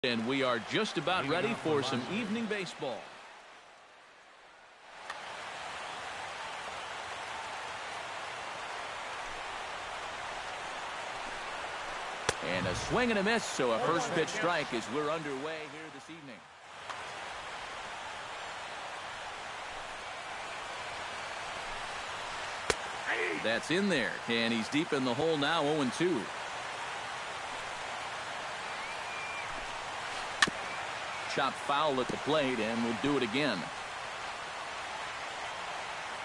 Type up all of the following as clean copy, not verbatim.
And we are just about ready for some evening baseball. And a swing and a miss, so a first pitch strike as we're underway here this evening. That's in there, and he's deep in the hole now, 0-2. Chop foul at the plate, and we'll do it again.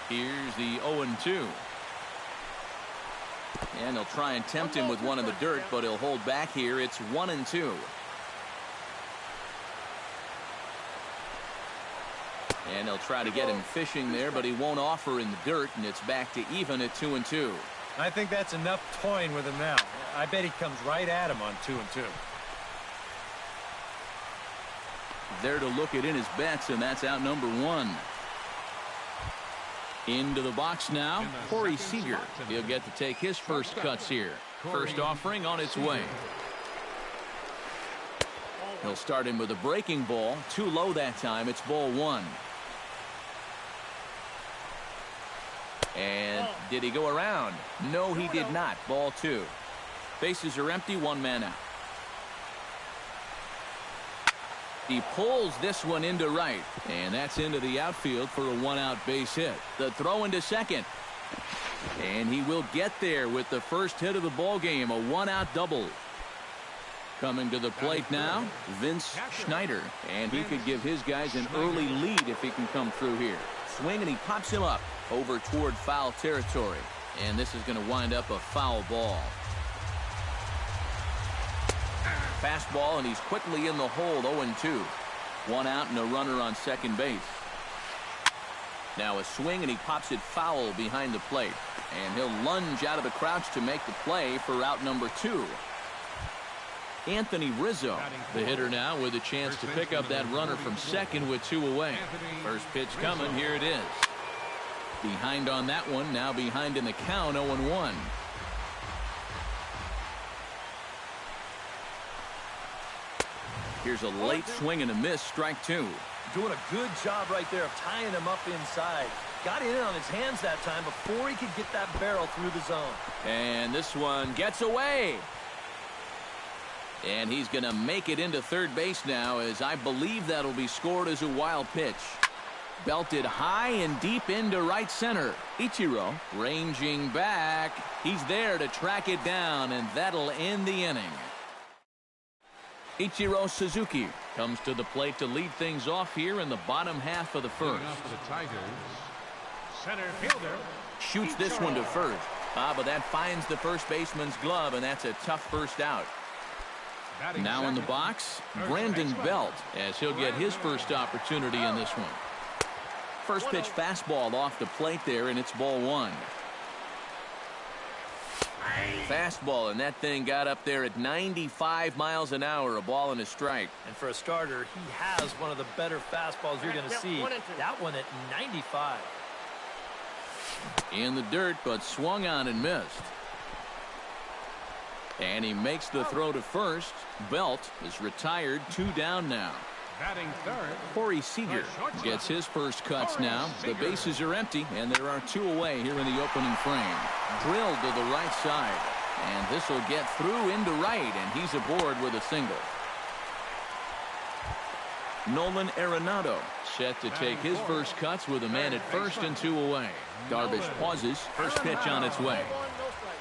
Here's the 0-2. And they'll try and tempt him with one in the dirt, but he'll hold back here. It's 1-2. And they'll try to get him fishing there, but he won't offer in the dirt, and it's back to even at 2-2. I think that's enough toying with him now. I bet he comes right at him on 2-2. There to look it in his bets, and that's out number one. Into the box now, Corey Seager. He'll get to take his first cuts here. First offering on its way. He'll start him with a breaking ball. Too low that time. It's ball one. And did he go around? No, he did not. Ball two. Bases are empty. One man out. He pulls this one into right, and that's into the outfield for a one-out base hit. The throw into second, and he will get there with the first hit of the ball game, a one-out double. Coming to the plate now, Vince Schneider, and he could give his guys an early lead if he can come through here. Swing, and he pops him up over toward foul territory, and this is going to wind up a foul ball. Fastball, and he's quickly in the hole, 0-2. One out and a runner on second base. Now a swing, and he pops it foul behind the plate. And he'll lunge out of the crouch to make the play for out number two. Anthony Rizzo, the hitter now, with a chance to pick up that runner from second with two away. First pitch coming, here it is. Behind on that one, now behind in the count, 0-1. Here's a late swing and a miss, strike two. Doing a good job right there of tying him up inside. Got it in on his hands that time before he could get that barrel through the zone. And this one gets away. And he's going to make it into third base now, as I believe that'll be scored as a wild pitch. Belted high and deep into right center. Ichiro ranging back. He's there to track it down, and that'll end the inning. Ichiro Suzuki comes to the plate to lead things off here in the bottom half of the first. Center fielder shoots this one to first. But that finds the first baseman's glove, and that's a tough first out. Now in the box, Brandon Belt, as he'll get his first opportunity in this one. First pitch fastball off the plate there, and it's ball one. Fastball, and that thing got up there at 95 miles an hour, a ball and a strike. And for a starter, he has one of the better fastballs you're going to see. That one at 95. In the dirt, but swung on and missed. And he makes the throw to first. Belt is retired, two down now. batting third. Corey Seager gets his first cuts now. The bases are empty, and there are two away here in the opening frame. Drilled to the right side, and this will get through into right, and he's aboard with a single. Nolan Arenado set to take his first cuts with a man at first and two away. Darvish pauses. First pitch on its way.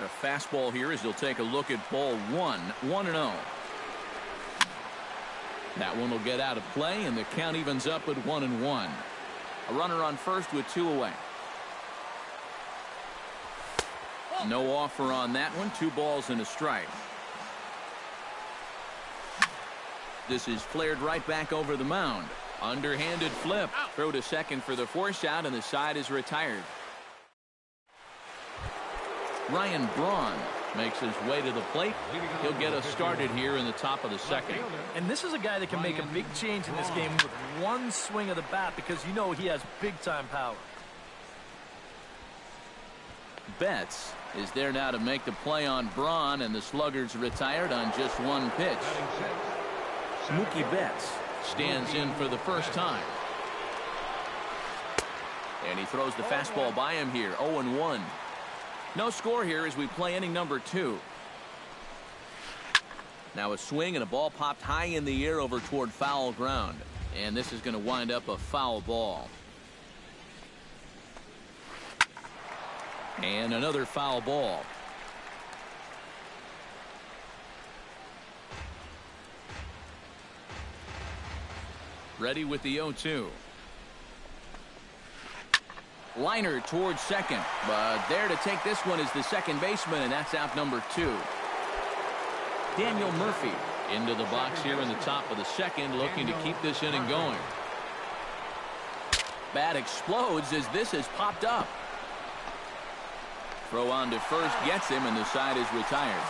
A fastball here as he'll take a look at ball one. 1-0. That one will get out of play, and the count evens up at 1-1. A runner on first with two away. No offer on that one. 2 balls and a strike. This is flared right back over the mound. Underhanded flip. Throw to second for the force out, and the side is retired. Ryan Braun makes his way to the plate. He'll get us started here in the top of the second. And this is a guy that can make a big change in this game with one swing of the bat, because you know he has big-time power. Betts is there now to make the play on Braun, and the Sluggers retired on just one pitch. Mookie Betts stands in for the first time. And he throws the fastball by him here. 0-1. No score here as we play inning number 2. Now a swing and a ball popped high in the air over toward foul ground. And this is going to wind up a foul ball. And another foul ball. Ready with the 0-2. Liner towards second, but there to take this one is the second baseman, and that's out number 2. Daniel Murphy into the box here in the top of the second, looking to keep this inning going. Bat explodes as this has popped up. Throw on to first gets him, and the side is retired.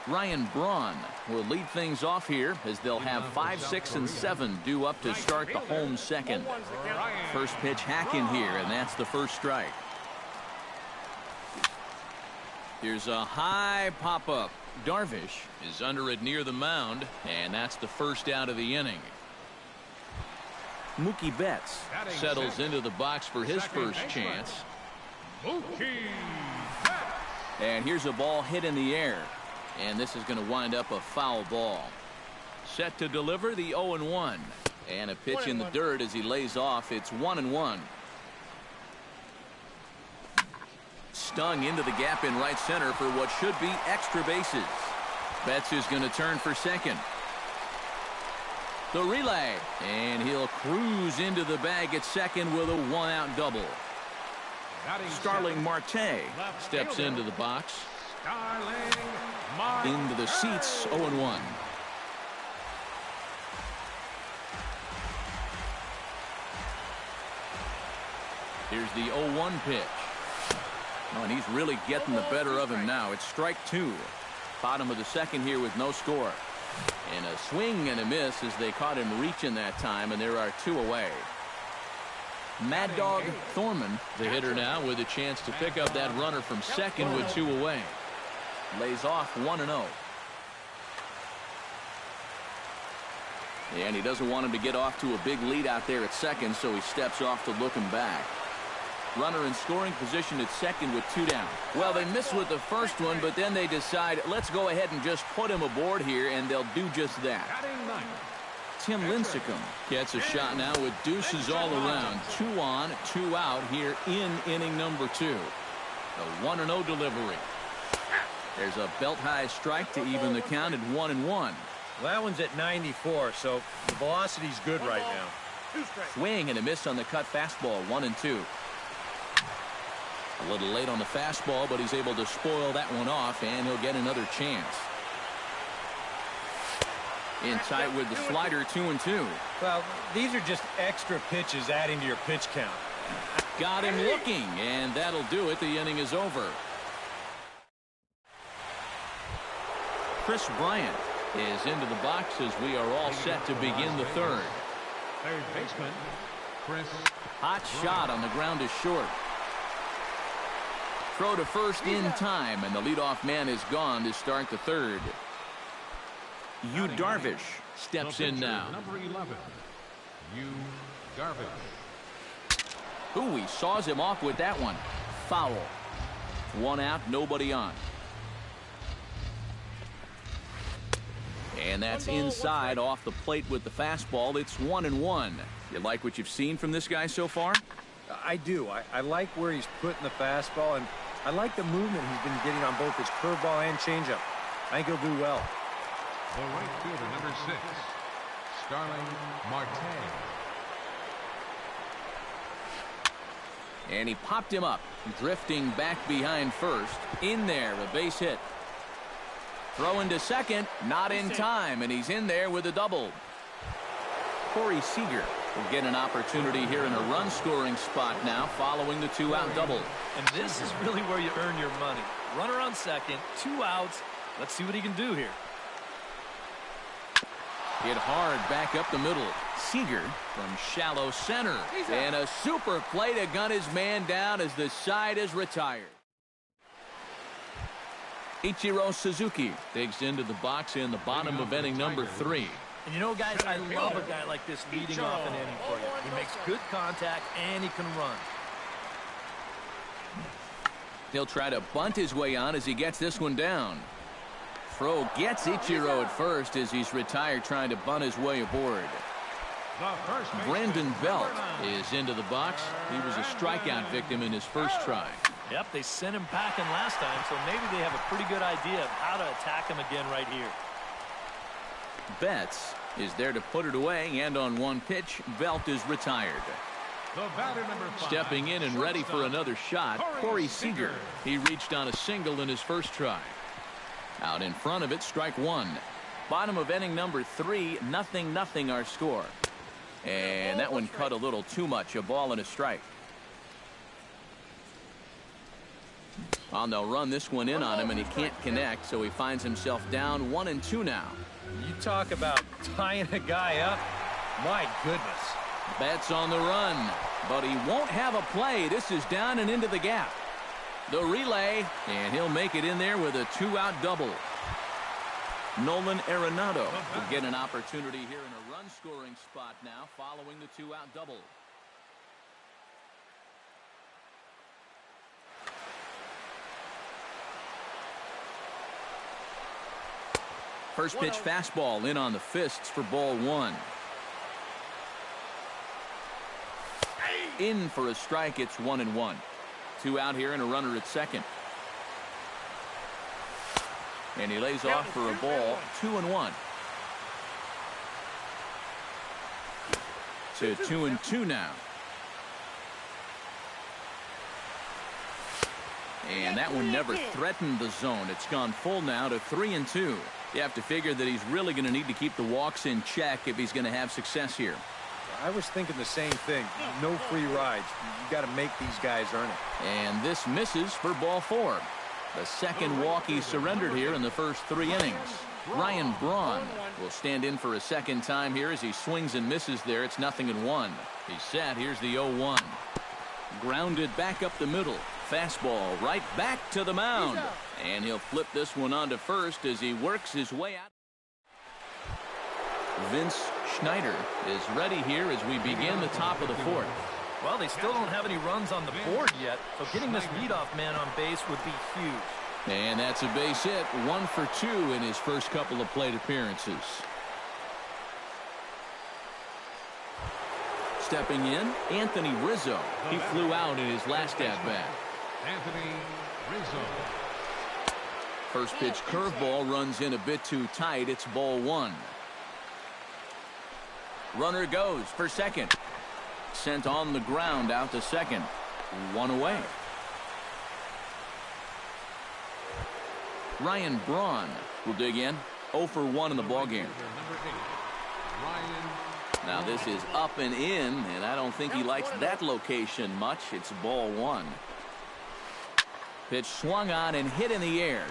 Ryan Braun will lead things off here as they'll have 5, 6, and 7 due up to start the home second. First pitch hack in here, and that's the first strike. Here's a high pop-up. Darvish is under it near the mound, and that's the first out of the inning. Mookie Betts settles into the box for his first chance. And here's a ball hit in the air. And this is going to wind up a foul ball. Set to deliver the 0-1. And a pitch in the dirt as he lays off. It's 1-1. Stung into the gap in right center for what should be extra bases. Betts is going to turn for second. The relay. And he'll cruise into the bag at second with a 1-out double. Starling Marte steps into the box. Into the seats, 0-1. Here's the 0-1 pitch. Oh, and he's really getting the better of him now. It's strike 2. Bottom of the second here with no score. And a swing and a miss as they caught him reaching that time, and there are 2 away. Mad Dog Thorman, the hitter now, with a chance to pick up that runner from second with 2 away. Lays off 1-0. And he doesn't want him to get off to a big lead out there at second, so he steps off to look him back. Runner in scoring position at second with 2 down. Well, they missed with the first one, but then they decide, let's go ahead and just put him aboard here, and they'll do just that. Tim Lincecum gets a shot now with deuces all around. 2 on, 2 out here in inning number 2. The 1-0 delivery. There's a belt-high strike to even the count at 1-1. Well, that one's at 94, so the velocity's good right now. Swing and a miss on the cut fastball, 1-2. A little late on the fastball, but he's able to spoil that one off, and he'll get another chance. In tight with the slider, 2-2. Well, these are just extra pitches adding to your pitch count. Got him looking, and that'll do it. The inning is over. Chris Bryant is into the box as we are all set to begin the third. Third baseman, Chris. Hot shot on the ground is short. Throw to first in time, and the leadoff man is gone to start the third. Yu Darvish steps in now. Number 11, Yu Darvish. Ooh, he saws him off with that one. Foul. 1 out, nobody on. And that's inside off the plate with the fastball. It's 1-1. You like what you've seen from this guy so far? I do. I like where he's putting the fastball, and I like the movement he's been getting on both his curveball and changeup. I think he'll do well. The right fielder, number 6, Starling Marte. And he popped him up, drifting back behind first. In there, a base hit. Throwing to second, not in time, and he's in there with a double. Corey Seager will get an opportunity here in a run-scoring spot now following the 2-out double. And this is really where you earn your money. Runner on second, 2 outs. Let's see what he can do here. Hit hard back up the middle. Seager from shallow center. And a super play to gun his man down as the side is retired. Ichiro Suzuki digs into the box in the bottom of inning number 3. And you know, guys, I love a guy like this leading off an inning for you. He makes good contact, and he can run. He'll try to bunt his way on as he gets this one down. Throw gets Ichiro at first as he's retired trying to bunt his way aboard. Brandon Belt is into the box. He was a strikeout victim in his first try. Yep, they sent him packing last time, so maybe they have a pretty good idea of how to attack him again right here. Betts is there to put it away, and on one pitch, Belt is retired. Stepping in and ready for another shot, Corey Seager. He reached on a single in his first try. Out in front of it, strike one. Bottom of inning number 3, 0-0 our score. And that one cut a little too much, a ball and a strike. Well, they'll run this one in on him, and he can't connect, so he finds himself down 1-2 now. You talk about tying a guy up. My goodness. Betts on the run, but he won't have a play. This is down and into the gap. The relay, and he'll make it in there with a 2-out double. Nolan Arenado will get an opportunity here in a run-scoring spot now following the 2-out double. First pitch fastball in on the fists for ball 1. In for a strike. It's 1-1. 2 out here and a runner at second. And he lays off for a ball. 2-1. To 2-2 now. And that one never threatened the zone. It's gone full now to 3-2. You have to figure that he's really going to need to keep the walks in check if he's going to have success here. I was thinking the same thing. No free rides. You got to make these guys earn it. And this misses for ball 4. The second walk he surrendered here in the first 3 innings. Ryan Braun will stand in for a second time here as he swings and misses there. It's 0-1. He's set. Here's the 0-1. Grounded back up the middle. Fastball right back to the mound. And he'll flip this one onto first as he works his way out. Vince Schneider is ready here as we begin the top of the 4th. Well, they still don't have any runs on the board yet, so getting this leadoff man on base would be huge. And that's a base hit. 1 for 2 in his first couple of plate appearances. Stepping in, Anthony Rizzo. He flew out in his last at-bat. Anthony Rizzo. First pitch curveball runs in a bit too tight. It's ball 1. Runner goes for second. Sent on the ground out to second. 1 away. Ryan Braun will dig in. 0 for 1 in the ballgame. Now this is up and in, and I don't think he likes that location much. It's ball 1. Pitch swung on and hit in the air.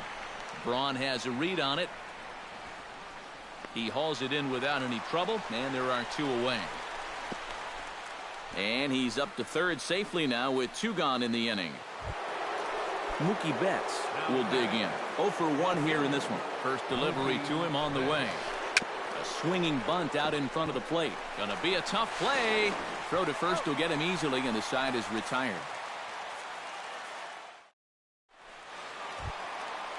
Braun has a read on it. He hauls it in without any trouble, and there are 2 away. And he's up to third safely now with 2 gone in the inning. Mookie Betts will dig in. 0 for 1 here in this one. First delivery to him on the way. A swinging bunt out in front of the plate. Gonna be a tough play. Throw to first will get him easily, and the side is retired.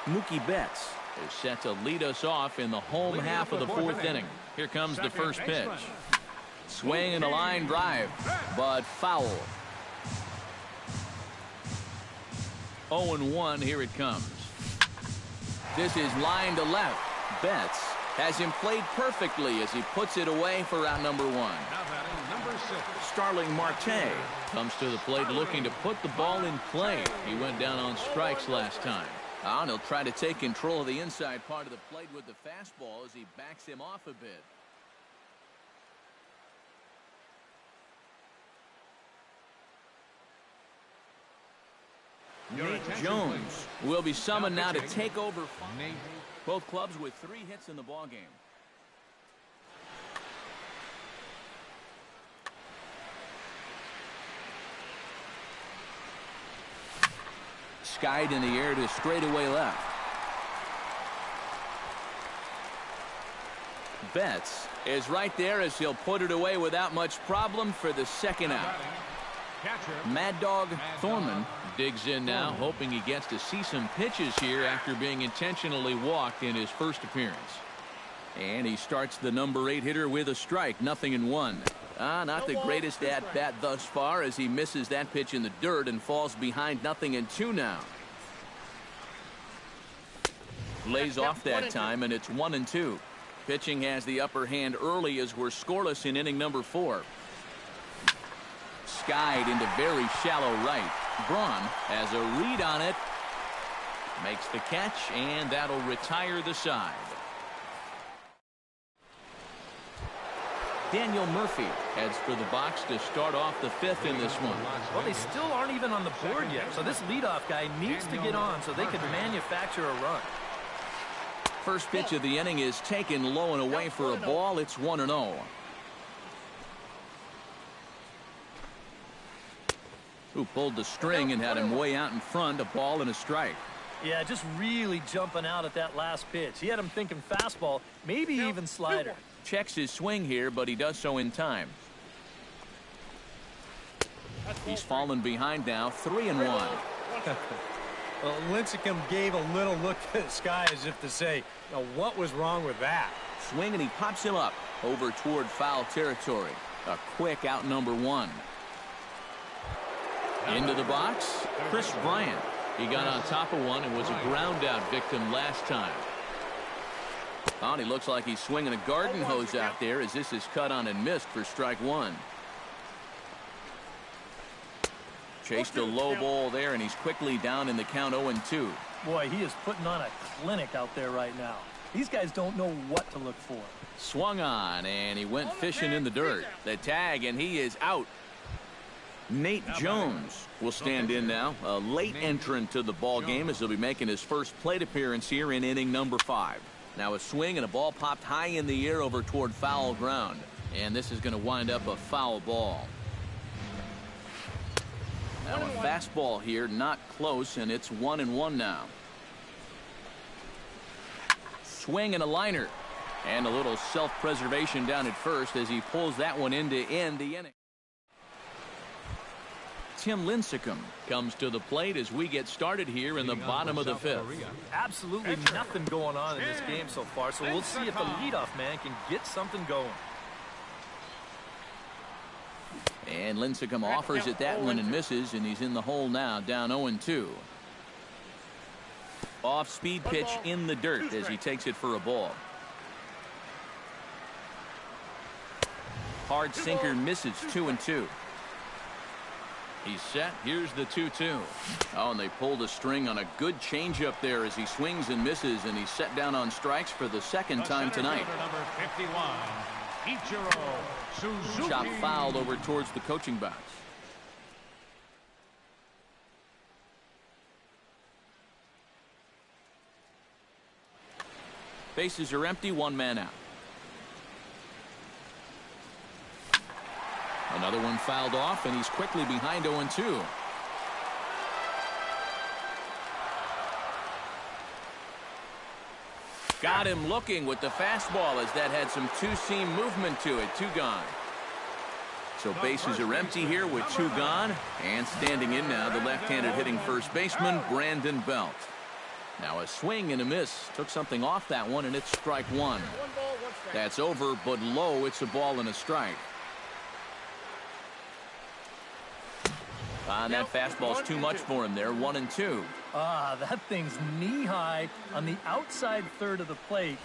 Mookie Betts is set to lead us off in the home half of the 4th inning. Here comes the first pitch. Swing and a line drive, but foul. 0-1, here it comes. This is line to left. Betts has him played perfectly as he puts it away for out number 1. Starling Marte comes to the plate looking to put the ball in play. He went down on strikes last time. And he'll try to take control of the inside part of the plate with the fastball as he backs him off a bit. Nate Jones will be summoned now to take over. Both clubs with 3 hits in the ballgame. Skied in the air to straightaway left. Betts is right there as he'll put it away without much problem for the second out. Mad Dog Thorman digs in now, hoping he gets to see some pitches here after being intentionally walked in his first appearance. And he starts the number 8 hitter with a strike, 0-1. Not the greatest at-bat thus far as he misses that pitch in the dirt and falls behind 0-2 now. Lays off that time, and it's 1-2. Pitching has the upper hand early as we're scoreless in inning number 4. Skied into very shallow right. Braun has a read on it. Makes the catch, and that'll retire the side. Daniel Murphy heads for the box to start off the 5th in this one. Well, they still aren't even on the board yet, so this leadoff guy needs to get on so they can manufacture a run. First pitch of the inning is taken low and away for a ball. It's 1-0. Who pulled the string and had him way out in front, a ball and a strike. Yeah, just really jumping out at that last pitch. He had him thinking fastball, maybe even slider. Checks his swing here, but he does so in time. He's fallen behind now, 3-1. Well, Lincecum gave a little look at the sky as if to say, now what was wrong with that? Swing, and he pops him up over toward foul territory. A quick out number 1. Into the box, Chris Bryant. He got on top of one and was a ground out victim last time. Oh, and he looks like he's swinging a garden hose out there as this is cut on and missed for strike 1. Chased a low ball there, and he's quickly down in the count 0-2. Boy, he is putting on a clinic out there right now. These guys don't know what to look for. Swung on, and he went fishing in the dirt. The tag, and he is out. Nate Jones will stand in now, a late entrant to the ball game as he'll be making his first plate appearance here in inning number 5. Now a swing and a ball popped high in the air over toward foul ground, and this is going to wind up a foul ball. Now a fastball here, not close, and it's 1-1 now. Swing and a liner, and a little self-preservation down at first as he pulls that one in to end the inning. Tim Lincecum comes to the plate as we get started here in the bottom of the 5th. Absolutely nothing going on in this game so far, so we'll see if the leadoff man can get something going. And Lincecum offers it that one and misses, and he's in the hole now, down 0-2. Off-speed pitch in the dirt as he takes it for a ball. Hard sinker misses, 2-2. He's set. Here's the 2-2. Oh, and they pulled a string on a good changeup there as he swings and misses, and he's set down on strikes for the second time tonight. Number 51, Chop fouled over towards the coaching box. Bases are empty, 1 man out. Another one fouled off, and he's quickly behind 0-2. Got him looking with the fastball as that had some two-seam movement to it. 2 gone. So bases are empty here with 2 gone. And standing in now, the left-handed hitting first baseman, Brandon Belt. Now a swing and a miss. Took something off that one, and it's strike 1. That's over, but low. It's a ball and a strike. And that fastball's too much for him there, 1-2. That thing's knee-high on the outside third of the plate.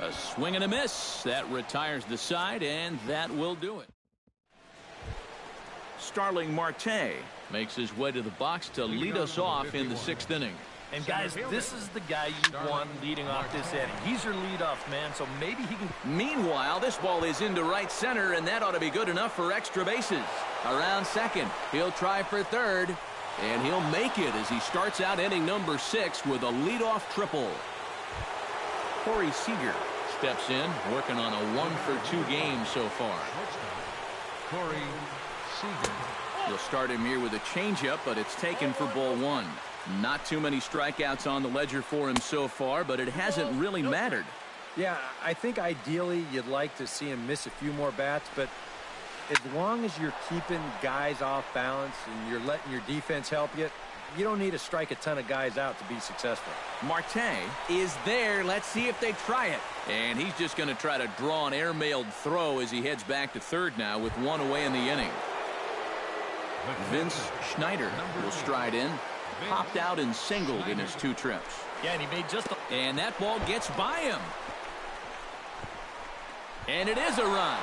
A swing and a miss. That retires the side, and that will do it. Starling Marte makes his way to the box to lead us off in the 6th inning. And guys, this is the guy you want leading off this inning. He's your leadoff man, so maybe he can. Meanwhile, this ball is into right center, and that ought to be good enough for extra bases. Around second, he'll try for third, and he'll make it as he starts out inning number 6 with a leadoff triple. Corey Seager steps in, working on a 1-for-2 game so far. Corey Seager. You'll start him here with a changeup, but it's taken for ball 1. Not too many strikeouts on the ledger for him so far, but it hasn't really mattered. Yeah, I think ideally you'd like to see him miss a few more bats, but as long as you're keeping guys off balance and you're letting your defense help you, you don't need to strike a ton of guys out to be successful. Marte is there. Let's see if they try it. And he's just going to try to draw an airmailed throw as he heads back to third now with one away in the inning. Vince Schneider will stride in. Popped out and singled in his 2 trips. Yeah, and he made just a... And that ball gets by him. And it is a run.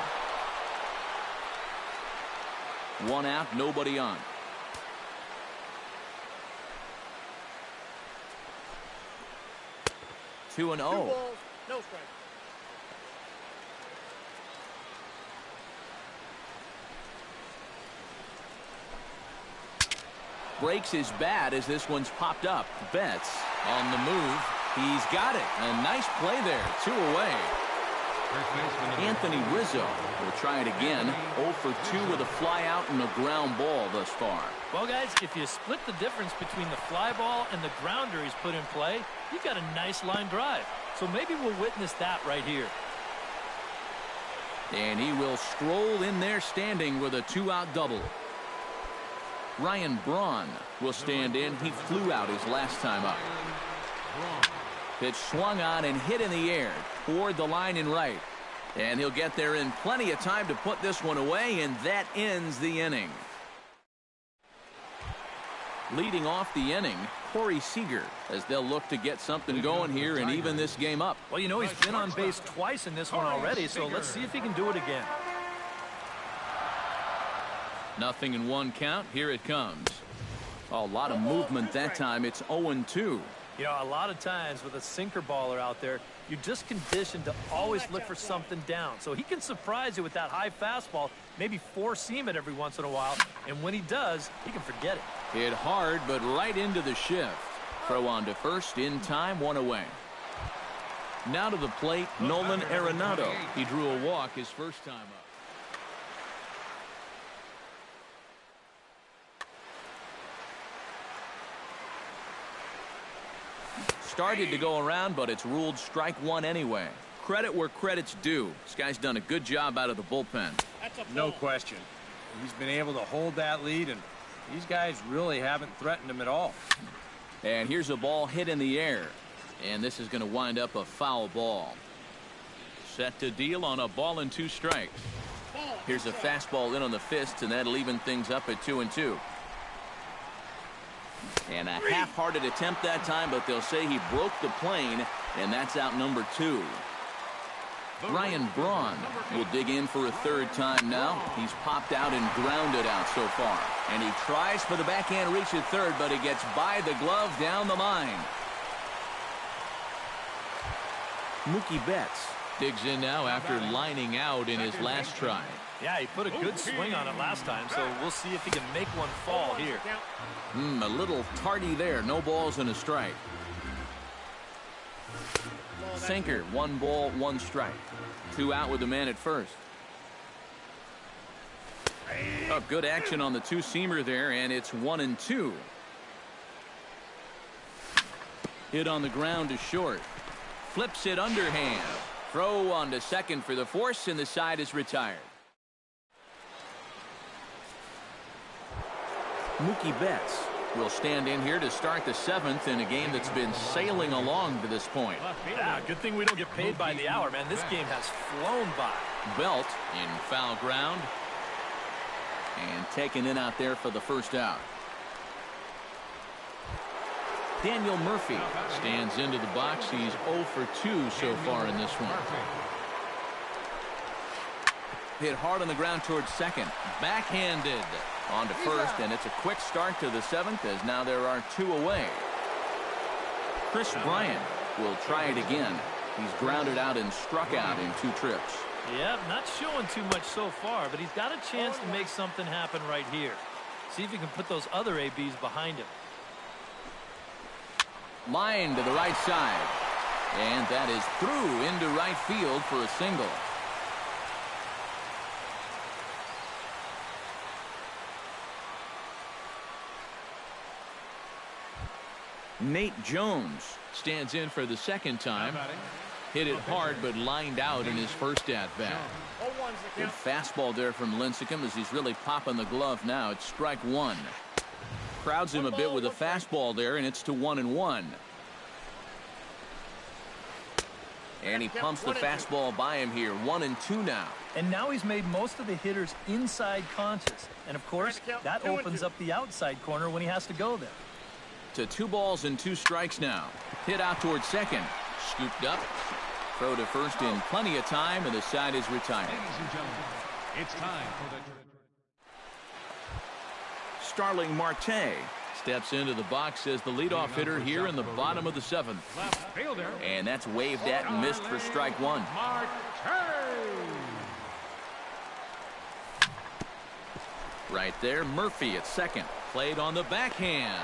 1 out, nobody on. 2-0. No strike. Breaks his bat as this one's popped up. Betts on the move. He's got it. A nice play there. 2 away. Anthony Rizzo will try it again. 0 for 2 with a fly out and a ground ball thus far. Well, guys, if you split the difference between the fly ball and the grounder he's put in play, you've got a nice line drive. So maybe we'll witness that right here. And he will stroll in there standing with a 2-out double. Ryan Braun will stand in. He flew out his last time up. Pitch swung on and hit in the air toward the line and right. And he'll get there in plenty of time to put this one away, and that ends the inning. Leading off the inning, Corey Seager, as they'll look to get something going here and even this game up. Well, you know, he's been on base twice in this one already, so let's see if he can do it again. 0-1 count. Here it comes. A lot of movement that time. It's 0-2. You know, a lot of times with a sinker baller out there, you're just conditioned to always look for something down. So he can surprise you with that high fastball, maybe four-seam it every once in a while, and when he does, he can forget it. Hit hard, but right into the shift. Throw on to first in time, 1 away. Now to the plate, Nolan Arenado. He drew a walk his first time up. Started to go around, but it's ruled strike 1 anyway. Credit where credit's due. This guy's done a good job out of the bullpen. No question. He's been able to hold that lead, and these guys really haven't threatened him at all. And here's a ball hit in the air. And this is going to wind up a foul ball. Set to deal on a 1-2 strikes. Here's a fastball in on the fist, and that'll even things up at 2-2. And a half-hearted attempt that time, but they'll say he broke the plane, and that's out number 2. Ryan Braun will dig in for a third time now. He's popped out and grounded out so far. And he tries for the backhand reach at third, but he gets by the glove down the line. Mookie Betts digs in now after lining out in his last try. Yeah, he put a good swing on it last time, so we'll see if he can make one fall here. A little tardy there. No balls and a strike. Sinker, 1 ball, 1 strike. 2 out with the man at first. Oh, good action on the 2-seamer there, and it's 1-2. Hit on the ground to short. Flips it underhand. Throw on to second for the force, and the side is retired. Mookie Betts will stand in here to start the 7th in a game that's been sailing along to this point. Yeah, good thing we don't get paid by the hour, man. This game has flown by. Belt in foul ground. And taken in out there for the first out. Daniel Murphy stands into the box. He's 0 for 2 so far in this one. Hit hard on the ground towards second. Backhanded on to first, and it's a quick start to the 7th as now there are 2 away. Chris Bryant will try it again. He's grounded out and struck out in 2 trips. Yep, not showing too much so far, but he's got a chance to make something happen right here. See if he can put those other ABs behind him. Line to the right side. And that is through into right field for a single. Nate Jones stands in for the second time. Hit it hard, but lined out in his first at-bat. Good fastball there from Lincecum as he's really popping the glove now. It's strike one. Crowds him a bit with a fastball there, and it's to 1-1. And he pumps the fastball by him here. 1-2 now. And now he's made most of the hitters inside conscious. And, of course, that opens up the outside corner when he has to go there. To 2 balls and 2 strikes now. Hit out towards second. Scooped up. Throw to first in plenty of time, and the side is retired. Ladies and gentlemen, it's time for the... Starling Marte steps into the box as the leadoff hitter here in the bottom of the 7th. Left fielder. And that's waved at and missed for strike one. Marte. Right there, Murphy at second. Played on the backhand.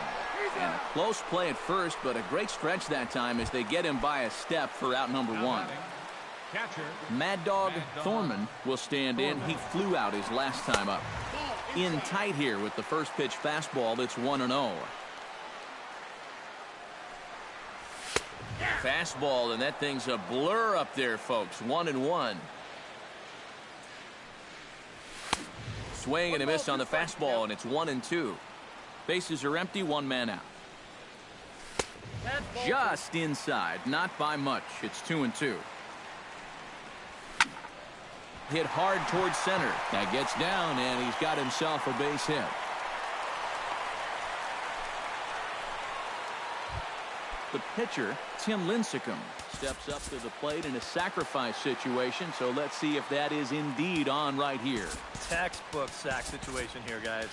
And a close play at first, but a great stretch that time as they get him by a step for out number one. Catcher. Mad Dog Thorman will stand in. He flew out his last time up. In tight here with the first pitch fastball. That's 1-0. Fastball, and that thing's a blur up there, folks. 1-1. Swing and a miss on the fastball, and it's 1-2. Bases are empty, 1 man out. Just inside, not by much. It's 2-2. Hit hard towards center. That gets down, and he's got himself a base hit. The pitcher, Tim Lincecum, steps up to the plate in a sacrifice situation, so let's see if that is indeed on right here. Textbook sack situation here, guys.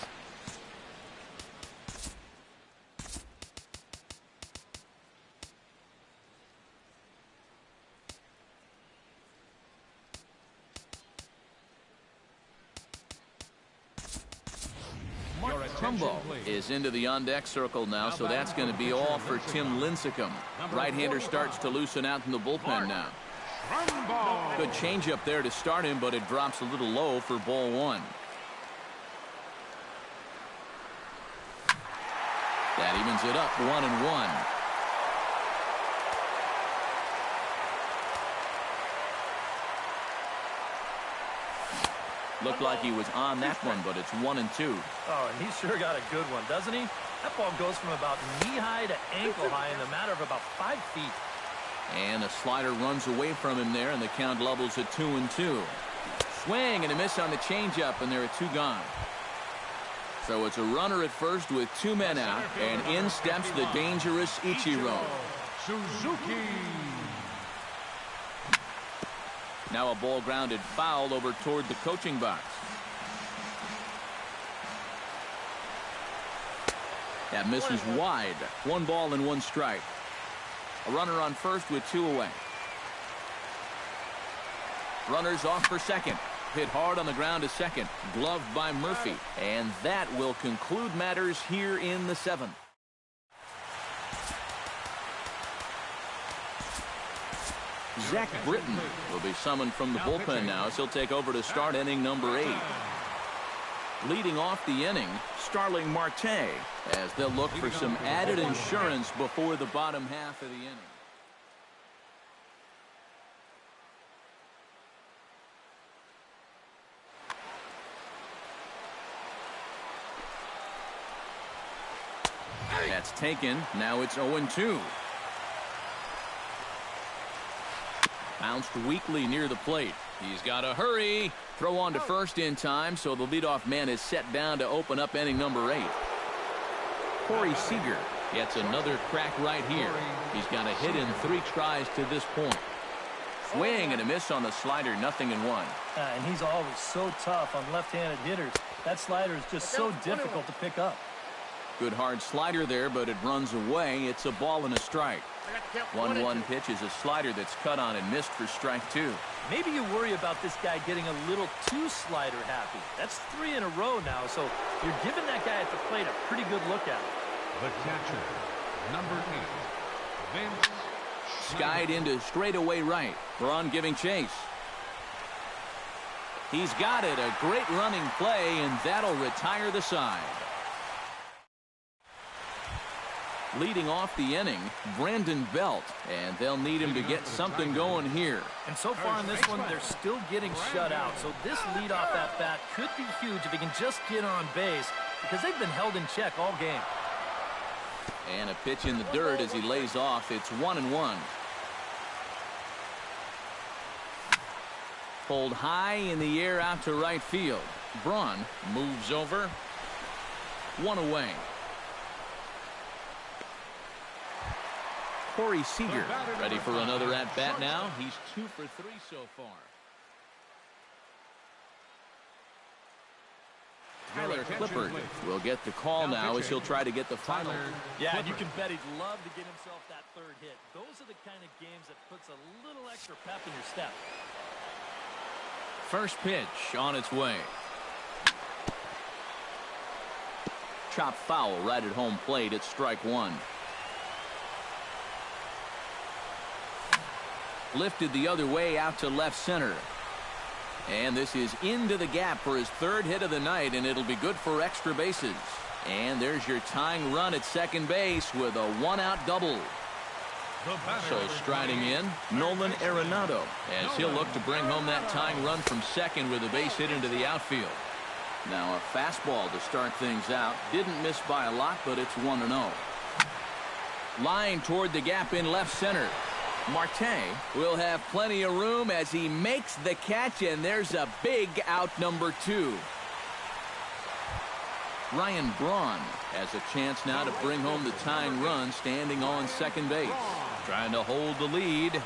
Trumbo is into the on-deck circle now, so that's going to be all for Tim Lincecum. Right-hander starts to loosen out in the bullpen now. Good changeup there to start him, but it drops a little low for ball one. That evens it up, 1-1. Looked like he was on that one, but it's 1-2. Oh, and he sure got a good one, doesn't he? That ball goes from about knee-high to ankle-high in a matter of about 5 feet. And a slider runs away from him there, and the count levels at 2-2. Swing and a miss on the changeup, and there are 2 gone. So it's a runner at first with 2 men out, and in steps the dangerous Ichiro. Suzuki. Now a ball grounded foul over toward the coaching box. That misses wide. 1 ball and 1 strike. A runner on first with 2 away. Runners off for second. Hit hard on the ground to second. Gloved by Murphy. And that will conclude matters here in the 7th. Zach Britton will be summoned from the bullpen now as he'll take over to start inning number 8. Leading off the inning, Starling Marte, as they'll look for some added insurance before the bottom half of the inning. That's taken. Now it's 0-2. Bounced weakly near the plate. He's got to hurry. Throw on to first in time, so the leadoff man is set down to open up inning number 8. Corey Seager gets another crack right here. He's got a hit in 3 tries to this point. Swing and a miss on the slider, 0-1. And he's always so tough on left-handed hitters. That slider is just so difficult to pick up. Good hard slider there, but it runs away. It's a ball and a strike. 1-1 pitch is a slider that's cut on and missed for strike 2. Maybe you worry about this guy getting a little too slider happy. That's 3 in a row now, so you're giving that guy at the plate a pretty good look at it. The catcher, number 8, Vince. Skied into straightaway right. Braun giving chase. He's got it. A great running play, and that'll retire the side. Leading off the inning, Brandon Belt, and they'll need him to get something going here. And so far in this one, they're still getting shut out. So this leadoff at bat could be huge if he can just get on base, because they've been held in check all game. And a pitch in the dirt as he lays off. It's 1-1. Pulled high in the air out to right field. Braun moves over. One away. Corey Seager ready for another at-bat now. He's 2 for 3 so far. Tyler Clippard will get the call now as he'll try to get the final. Yeah, and you can bet he'd love to get himself that third hit. Those are the kind of games that puts a little extra pep in your step. First pitch on its way. Chop foul right at home plate. It's strike one. Lifted the other way out to left center. And this is into the gap for his third hit of the night, and it'll be good for extra bases. And there's your tying run at second base with a one-out double. So striding in, Nolan Arenado, as he'll look to bring home that tying run from second with a base hit into the outfield. Now a fastball to start things out. Didn't miss by a lot, but it's 1-0. Line toward the gap in left center. Marte will have plenty of room as he makes the catch, and there's a big out number 2. Ryan Braun has a chance now to bring home the tying run standing on second base. Trying to hold the lead.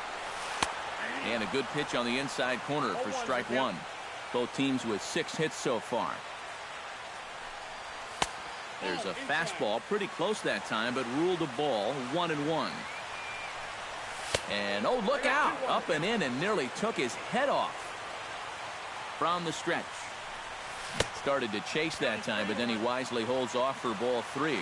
And a good pitch on the inside corner for strike one. Both teams with 6 hits so far. There's a fastball pretty close that time, but ruled a ball. 1-1. And, oh, look out. Up and in and nearly took his head off from the stretch. Started to chase that time, but then he wisely holds off for ball 3.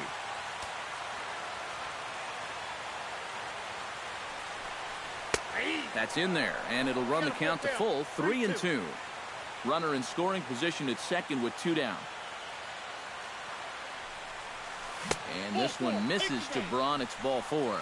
That's in there, and it'll run the count to full. 3-2. Runner in scoring position at second with 2 down. And this one misses to Braun. It's ball 4.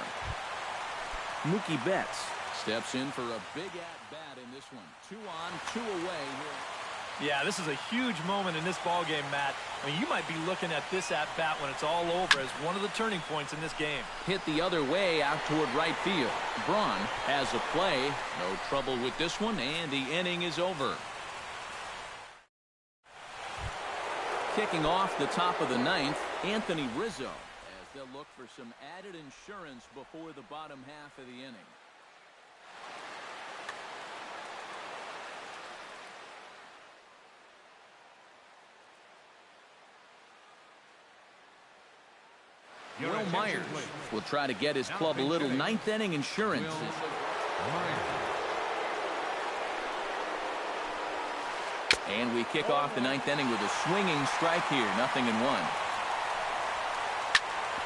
Mookie Betts steps in for a big at-bat in this one. 2 on, 2 away here. Yeah, this is a huge moment in this ball game, Matt. I mean, you might be looking at this at-bat when it's all over as one of the turning points in this game. Hit the other way out toward right field. Braun has a play. No trouble with this one, and the inning is over. Kicking off the top of the 9th, Anthony Rizzo, as they'll look for some added insurance before the bottom half of the inning. Will Myers will try to get his club a little 9th inning insurance. And we kick off the 9th inning with a swinging strike here. 0-1.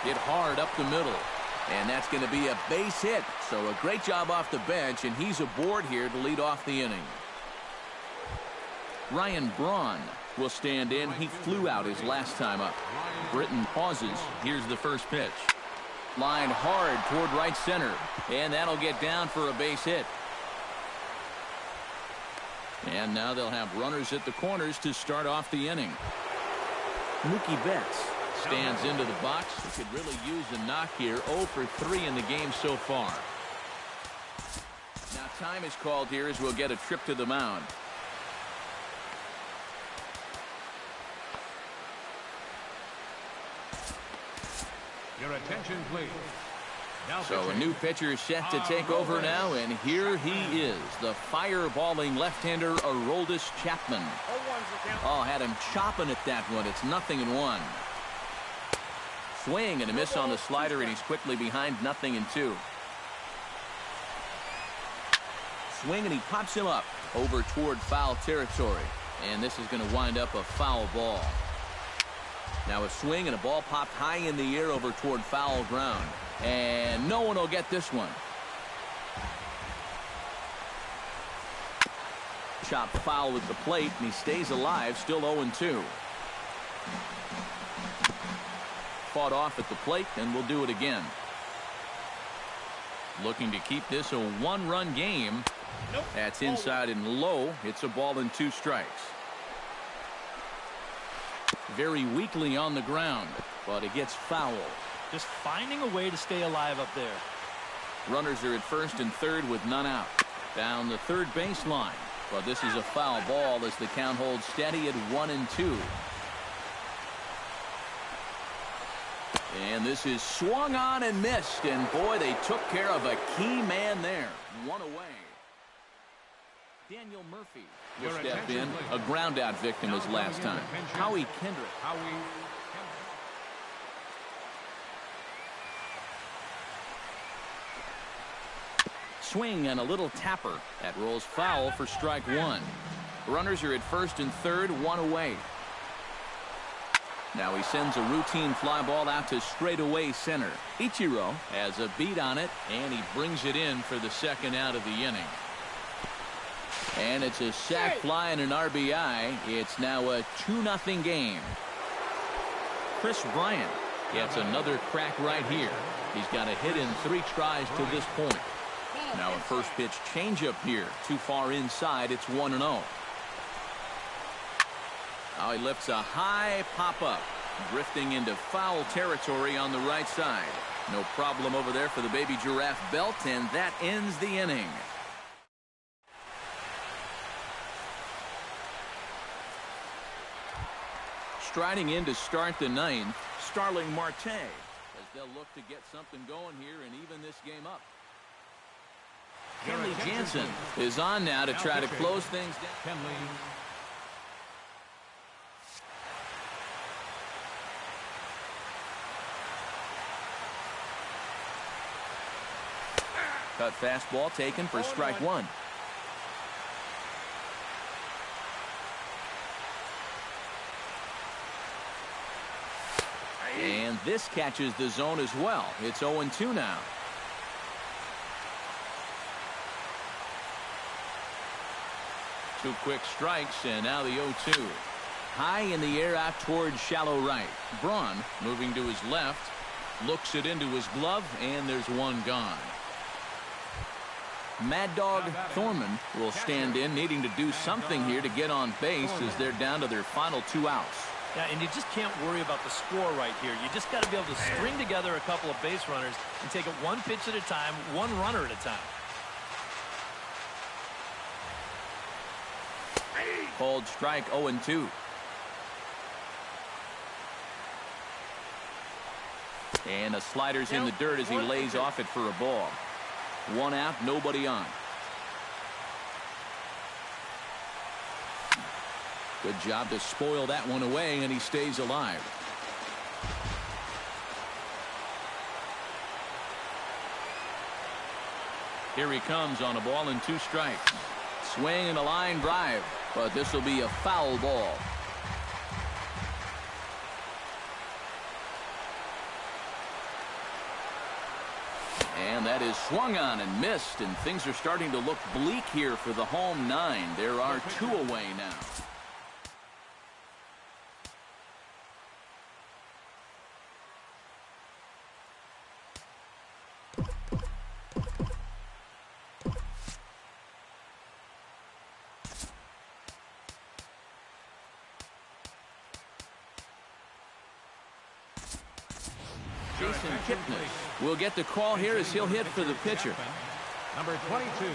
Hit hard up the middle. And that's going to be a base hit. So a great job off the bench, and he's aboard here to lead off the inning. Ryan Braun will stand in. He flew out his last time up. Britton pauses. Here's the first pitch. Line hard toward right center. And that'll get down for a base hit. And now they'll have runners at the corners to start off the inning. Mookie Betts stands into the box. He could really use a knock here. 0 for 3 in the game so far. Now time is called here as we'll get a trip to the mound. Your attention, please. So a new pitcher set to take over now, and here he is, the fireballing left-hander Aroldis Chapman. Oh, had him chopping at that one. It's 0-1. Swing and a miss on the slider, and he's quickly behind 0-2. Swing, and he pops him up over toward foul territory. And this is going to wind up a foul ball. Now a swing and a ball popped high in the air over toward foul ground. And no one will get this one. Chopped foul with the plate, and he stays alive, still 0-2. fought off at the plate, and will do it again. Looking to keep this a one-run game. Nope. That's inside and low. It's a ball and 2 strikes. Very weakly on the ground, but it gets foul. Just finding a way to stay alive up there. Runners are at first and third with none out. Down the third baseline. But this is a foul ball as the count holds steady at 1-2. And this is swung on and missed. And boy, they took care of a key man there. One away. Daniel Murphy will step in. A ground out victim his last time. Howie Kendrick. Swing and a little tapper. That rolls foul for strike 1. Runners are at first and third, 1 away. Now he sends a routine fly ball out to straightaway center. Ichiro has a beat on it, and he brings it in for the second out of the inning. And it's a sac fly and an RBI. It's now a 2-0 game. Chris Bryant gets another crack right here. He's got a hit in 3 tries to this point. Now a first pitch changeup here. Too far inside. It's 1-0. Now he lifts a high pop-up. Drifting into foul territory on the right side. No problem over there for the baby giraffe belt, and that ends the inning. Striding in to start the 9th, Starling Marte, as they'll look to get something going here and even this game up. Kenley Jansen is on now to try to close things down. Cut fastball taken for strike 1. And this catches the zone as well. It's 0-2 now. Two quick strikes, and now the 0-2. High in the air out towards shallow right. Braun moving to his left. Looks it into his glove, and there's one gone. Mad Dog Thorman will stand in, needing to do something here to get on base as they're down to their final 2 outs. Yeah, and you just can't worry about the score right here. You just got to be able to string together a couple of base runners and take it one pitch at a time, one runner at a time. Called strike 0-2. And a slider's in the dirt as he lays off it for a ball. 1 out, nobody on. Good job to spoil that one away, and he stays alive. Here he comes on a ball and 2 strikes. Swing and a line drive, but this will be a foul ball. And that is swung on and missed, and things are starting to look bleak here for the home 9. There are 2 away now. Jason Kipnis will get the call here as he'll hit for the pitcher. Number 22,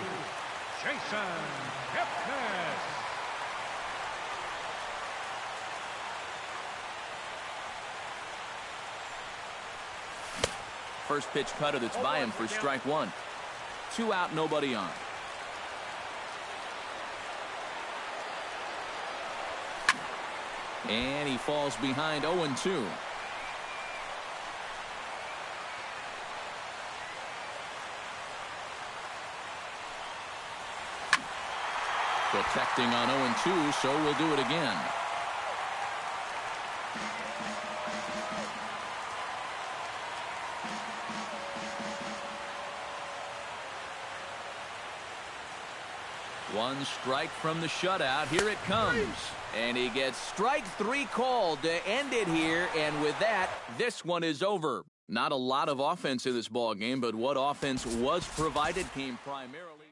Jason Kipnis. First pitch cutter that's by him for strike 1. 2 out, nobody on. And he falls behind 0-2. Protecting on 0-2, so we'll do it again. One strike from the shutout. Here it comes. And he gets strike 3 called to end it here. And with that, this one is over. Not a lot of offense in this ball game, but what offense was provided came primarily